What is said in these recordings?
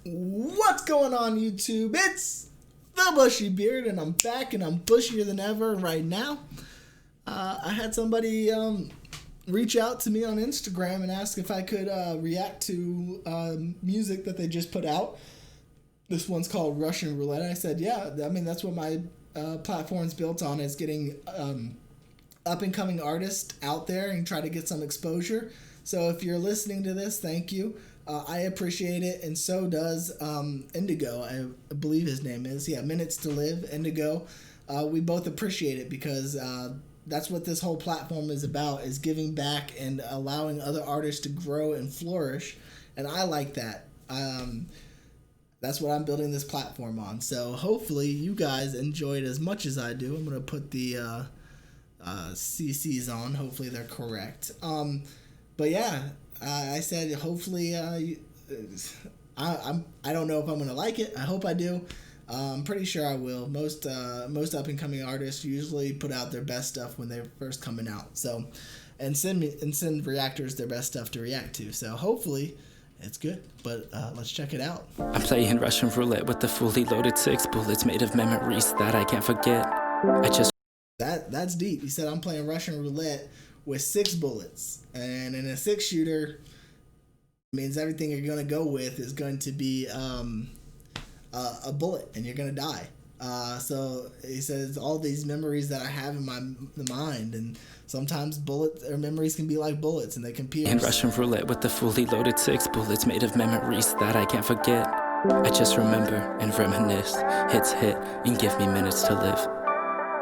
What's going on, YouTube? It's the Bushy Beard, and I'm back, and I'm bushier than ever right now. I had somebody reach out to me on Instagram and ask if I could react to music that they just put out. This one's called Russian Roulette. I said, yeah, I mean, that's what my platform's built on, is getting up-and-coming artists out there and try to get some exposure. So if you're listening to this, thank you. I appreciate it, and so does Indigo, I believe his name is. Yeah, Minutes to Live, Indigo. We both appreciate it because that's what this whole platform is about, is giving back and allowing other artists to grow and flourish, and I like that. That's what I'm building this platform on. So hopefully you guys enjoy it as much as I do. I'm going to put the CCs on. Hopefully they're correct. But yeah, I said hopefully I don't know if I'm going to like it. I hope I do. I'm pretty sure I will. Most up-and-coming artists usually put out their best stuff when they're first coming out. So, and send reactors their best stuff to react to. So hopefully it's good, but let's check it out. I'm playing Russian roulette with the fully loaded 6 bullets made of memories that I can't forget. That's deep. He said I'm playing Russian roulette with 6 bullets, and in a 6-shooter means everything you're gonna go with is going to be a bullet, and you're gonna die. So he says all these memories that I have in my mind, and sometimes bullets or memories can be like bullets, and they can pierce. In Russian roulette with the fully loaded 6 bullets made of memories that I can't forget. I just remember and reminisce. Hits hit and give me minutes to live.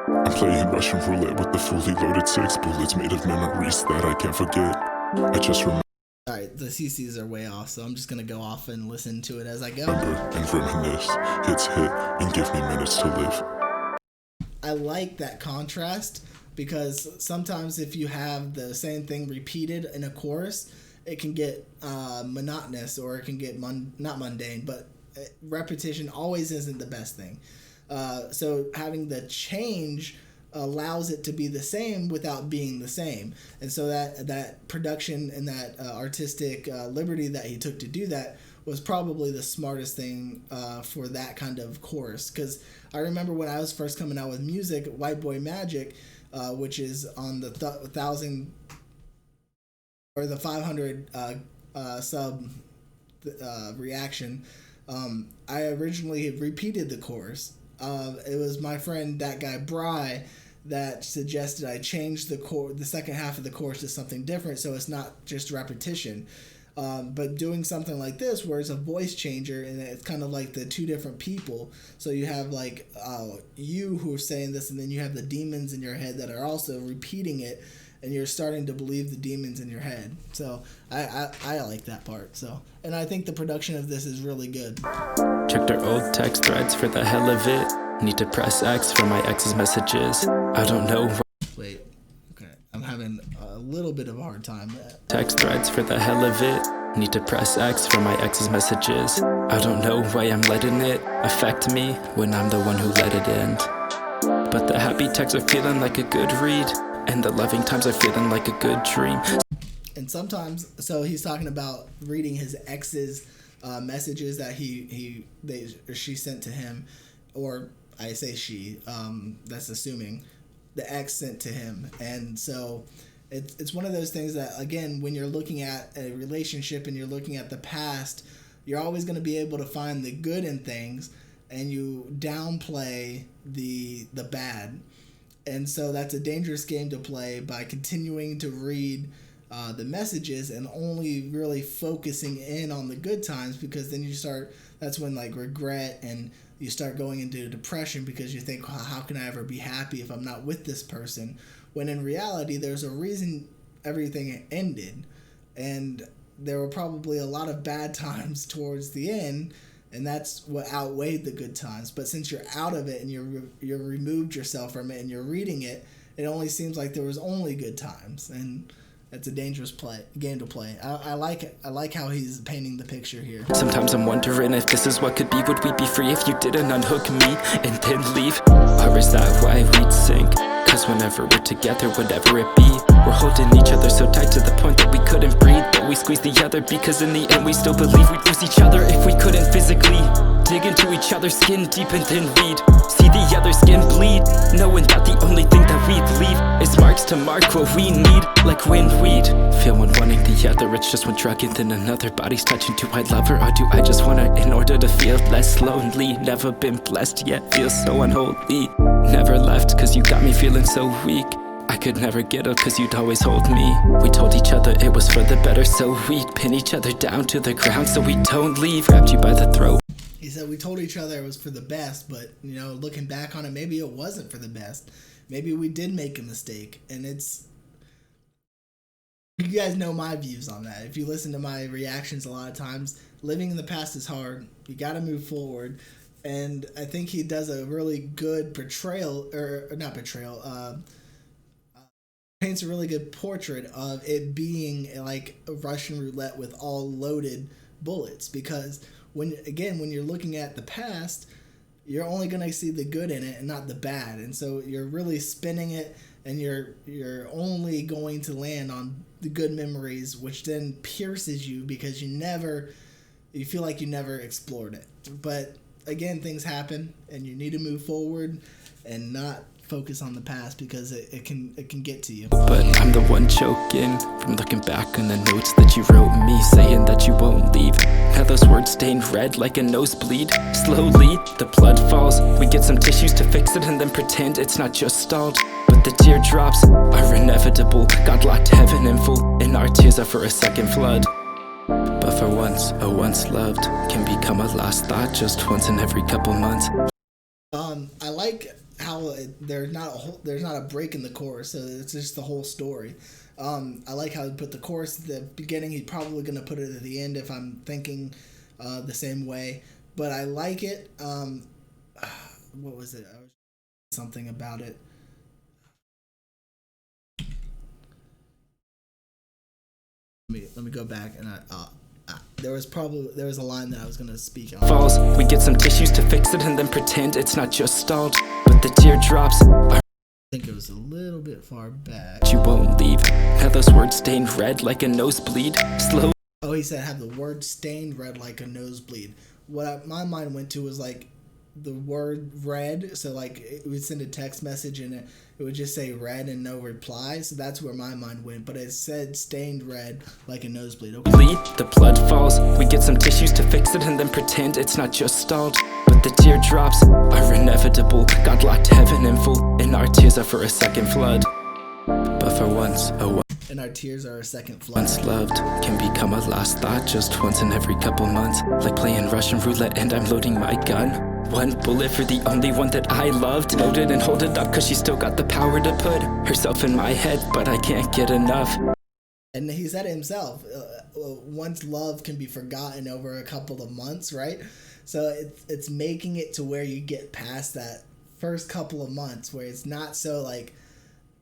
I'm playing Russian roulette with the fully loaded 6 bullets made of memories that I can't forget. I just remember. Alright, the CCs are way off, so I'm just gonna go off and listen to it as I go. And reminisce. Hits hit and give me minutes to live. I like that contrast, because sometimes if you have the same thing repeated in a chorus, it can get monotonous, or it can get not mundane, but repetition always isn't the best thing. So having the change allows it to be the same without being the same, and so that production and that artistic liberty that he took to do that was probably the smartest thing for that kind of chorus. Because I remember when I was first coming out with music, White Boy Magic, which is on the 1,000 or the 500 sub reaction, I originally repeated the chorus. It was my friend, that guy Bry, that suggested I change the second half of the chorus to something different, so it's not just repetition. But doing something like this, where it's a voice changer, and it's kind of like the two different people. So you have like you who are saying this, and then you have the demons in your head that are also repeating it, and you're starting to believe the demons in your head. So I like that part. So, and I think the production of this is really good. Checked our old text threads for the hell of it. Need to press X for my ex's messages. I don't know. Wait, okay, I'm having a little bit of a hard time. Text threads for the hell of it. Need to press X for my ex's messages. I don't know why I'm letting it affect me when I'm the one who let it end. But the happy texts are feeling like a good read, and the loving times are feeling like a good dream. And sometimes, so he's talking about reading his ex's messages that she sent to him, or I say she, that's assuming the ex sent to him. And so it's one of those things that, again, when you're looking at a relationship and you're looking at the past, you're always going to be able to find the good in things, and you downplay the bad. And so that's a dangerous game to play, by continuing to read the messages and only really focusing in on the good times, because then that's when like regret, and you start going into depression, because you think, how can I ever be happy if I'm not with this person? When in reality, there's a reason everything ended, and there were probably a lot of bad times towards the end, and that's what outweighed the good times. But since you're out of it and you're removed yourself from it and you're reading it, it only seems like there was only good times, and it's a dangerous game to play. I like it. I like how he's painting the picture here. Sometimes I'm wondering if this is what could be. Would we be free if you didn't unhook me and then leave? Or is that why we'd sink? Cause whenever we're together, whatever it be, we're holding each other so tight to the point that we couldn't breathe, but we squeeze the other, because in the end we still believe we'd lose each other if we couldn't physically dig into each other's skin deep, and then we'd see the other skin bleed, knowing that the only thing that we'd leave is marks to mark what we need. Like when we'd feel one wanting the other, it's just one drug and then another. Body's touching, do I love her or do I just want her in order to feel less lonely? Never been blessed yet, feel so unholy. Never left cause you got me feeling so weak. I could never get up cause you'd always hold me. We told each other it was for the better, so we'd pin each other down to the ground so we don't leave. Grabbed you by the throat. He said we told each other it was for the best, but, you know, looking back on it, maybe it wasn't for the best. Maybe we did make a mistake, and it's... You guys know my views on that. If you listen to my reactions a lot of times, living in the past is hard. You gotta move forward. And I think he does a really good portrayal, or not portrayal, paints a really good portrait of it being like a Russian roulette with all loaded bullets, because when you're looking at the past, you're only going to see the good in it and not the bad, and so you're really spinning it, and you're only going to land on the good memories, which then pierces you because you feel like you never explored it. But again, things happen, and you need to move forward and not focus on the past, because it can get to you. But I'm the one choking from looking back on the notes that you wrote me, saying that you won't leave. Now those words stained red like a nosebleed. Slowly the blood falls. We get some tissues to fix it and then pretend it's not just stalled. But the teardrops are inevitable. God locked heaven in full, and our tears are for a second flood. But for once, a once loved can become a lost thought just once in every couple months. I like how there's not a break in the chorus, so it's just the whole story. I like how he put the chorus at the beginning. He's probably gonna put it at the end if I'm thinking the same way. But I like it. What was it? I was something about it. Let me go back, and there was a line that I was gonna speak on. Falls, we get some tissues to fix it and then pretend it's not just stalled. But the teardrops are... I think it was a little bit far back. You won't leave. Now those words stained red like a nosebleed. Slow. Oh, he said have the word stained red like a nosebleed. My mind went to was like the word red, so like it would send a text message and it would just say red and no reply, so that's where my mind went, but it said stained red like a nosebleed. Okay. The blood falls, we get some tissues to fix it and then pretend it's not just stalled. But the teardrops are inevitable. God locked heaven in full, and our tears are for a second flood. But for once, and our tears are a second flood. Once loved can become a lost thought just once in every couple months. Like playing Russian roulette and I'm loading my gun. One bullet for the only one that I loved. Load it and hold it up cause she still got the power to put herself in my head, but I can't get enough. And he said it himself, once love can be forgotten over a couple of months, right? So it's making it to where you get past that first couple of months where it's not so like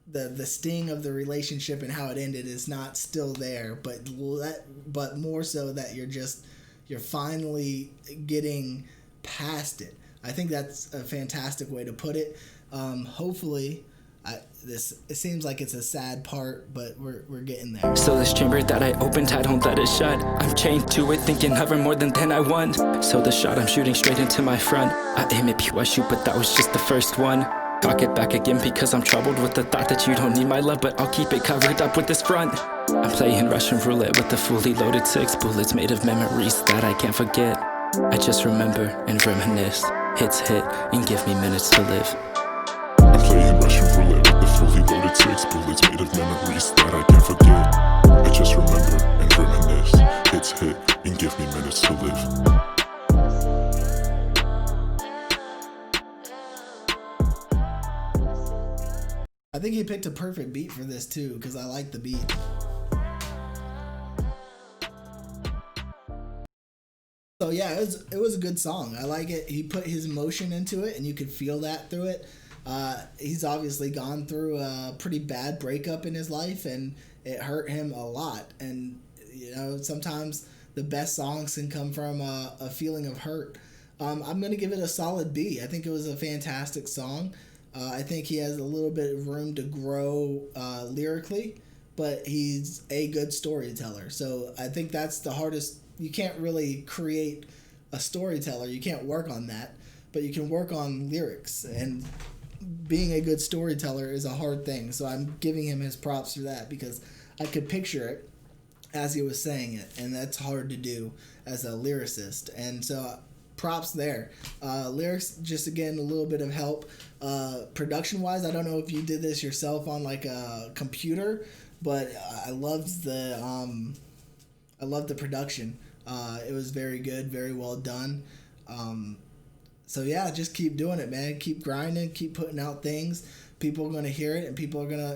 the sting of the relationship and how it ended is not still there, but more so that you're finally getting past it. I think that's a fantastic way to put it. Hopefully, it seems like it's a sad part, but we're getting there. So this chamber that I opened, I don't let it shut. I'm chained to it, thinking of her more than I want. So the shot I'm shooting straight into my front. I aim it, pew, I shoot, but that was just the first one. Cock it back again because I'm troubled with the thought that you don't need my love, but I'll keep it covered up with this front. I'm playing Russian roulette with the fully loaded 6 bullets made of memories that I can't forget. I just remember and reminisce. Hits hit and give me minutes to live. I'm playing Russian roulette with the fully loaded 6 bullets made of memories that I can't forget. I just remember and reminisce. Hits hit and give me minutes to live. I think he picked a perfect beat for this too, because I like the beat. So yeah, it was a good song. I like it. He put his emotion into it, and you could feel that through it. He's obviously gone through a pretty bad breakup in his life, and it hurt him a lot. And you know, sometimes the best songs can come from a feeling of hurt. I'm gonna give it a solid B. I think it was a fantastic song. I think he has a little bit of room to grow lyrically, but he's a good storyteller. So I think that's the hardest. You can't really create a storyteller. You can't work on that, but you can work on lyrics. And being a good storyteller is a hard thing. So I'm giving him his props for that, because I could picture it as he was saying it, and that's hard to do as a lyricist. And so props there. Lyrics, just again, a little bit of help. Production wise, I don't know if you did this yourself on like a computer, but I loved the production. It was very good, very well done. So yeah, just keep doing it, man. Keep grinding, keep putting out things. People are gonna hear it, and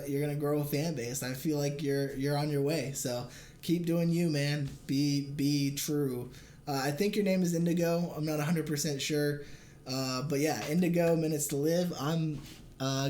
you're gonna grow a fan base. I feel like you're on your way. So keep doing you, man. Be true. I think your name is Indigo. I'm not 100% sure. But yeah, Indigo, Minutes to Live. I'm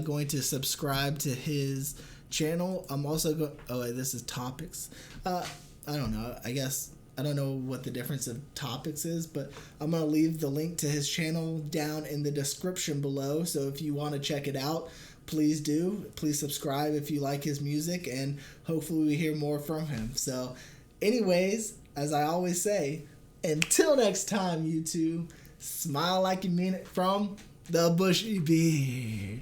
going to subscribe to his channel. I'm also this is topics. I don't know. I guess I don't know what the difference of topics is, but I'm going to leave the link to his channel down in the description below. So if you want to check it out, please do. Please subscribe if you like his music, and hopefully we hear more from him. So anyways, as I always say, until next time, you two, smile like you mean it, from the Bushy Beard.